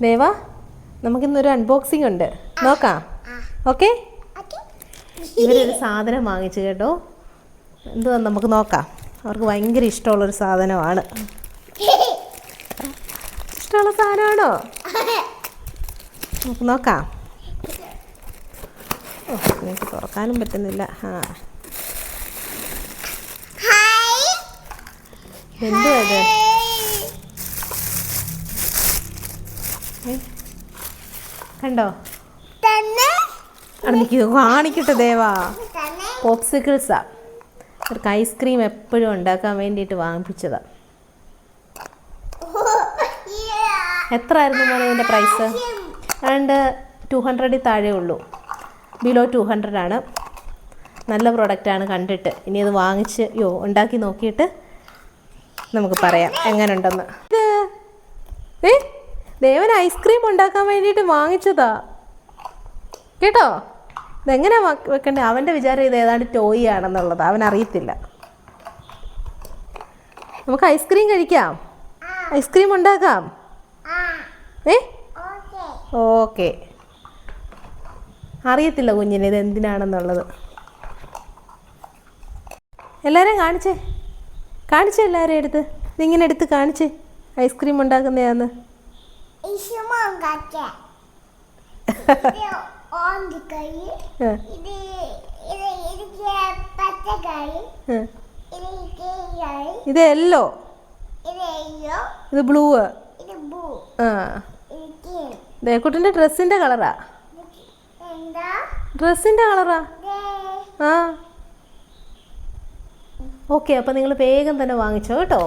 ദേവാ, നമുക്കിന്നൊരു അൺബോക്സിംഗ് ഉണ്ട്, നോക്കാം. ഓക്കെ, ഇവരൊരു സാധനം വാങ്ങിച്ചു കേട്ടോ. എന്തുവാന്ന് നമുക്ക് നോക്കാം. അവർക്ക് ഭയങ്കര ഇഷ്ടമുള്ളൊരു സാധനമാണ്. ഇഷ്ടമുള്ള സാധനമാണോ? നമുക്ക് നോക്കാം. ഓ, എനിക്ക് തുറക്കാനും പറ്റുന്നില്ല. എന്തുവാ ഇത്? കണ്ടോ? എനിക്ക് കാണിക്കട്ടെ ദേവാ. പോപ്സിക്കിൾസാ. അവർക്ക് ഐസ്ക്രീം എപ്പോഴും ഉണ്ടാക്കാൻ വേണ്ടിയിട്ട് വാങ്ങിപ്പിച്ചതാ. എത്ര ആയിരുന്നു മോനെ ഇതിൻ്റെ പ്രൈസ്? അറൗണ്ട് 200 താഴെ ഉള്ളൂ. ബിലോ 200 ആണ്. നല്ല പ്രൊഡക്റ്റാണ് കണ്ടിട്ട്. ഇനി അത് വാങ്ങിച്ച് ഉണ്ടാക്കി നോക്കിയിട്ട് നമുക്ക് പറയാം എങ്ങനെയുണ്ടെന്ന്. ദേവൻ ഐസ്ക്രീം ഉണ്ടാക്കാൻ വേണ്ടിയിട്ട് വാങ്ങിച്ചതാ കേട്ടോ. ഇതെങ്ങനെ വെക്കണ്ടേ? അവൻ്റെ വിചാരം ഇത് ഏതാണ്ട് ടോയ് ആണെന്നുള്ളത്. അവനറിയത്തില്ല. നമുക്ക് ഐസ്ക്രീം കഴിക്കാം, ഐസ്ക്രീം ഉണ്ടാക്കാം. ഓക്കെ. അറിയത്തില്ല കുഞ്ഞിന് ഇത് എന്തിനാണെന്നുള്ളത്. എല്ലാവരും കാണിച്ചേ എല്ലാവരും എടുത്ത്. ഇതിങ്ങനെ എടുത്ത് കാണിച്ചേ ഐസ്ക്രീം ഉണ്ടാക്കുന്നതാന്ന്. ഇത് യെല്ലോ, ഇത് ബ്ലൂ. ദേക്കുട്ടിന്റെ ഡ്രസ്സിന്റെ കളറാ. ഓക്കെ, അപ്പം നിങ്ങൾ വേഗം തന്നെ വാങ്ങിച്ചോ കേട്ടോ.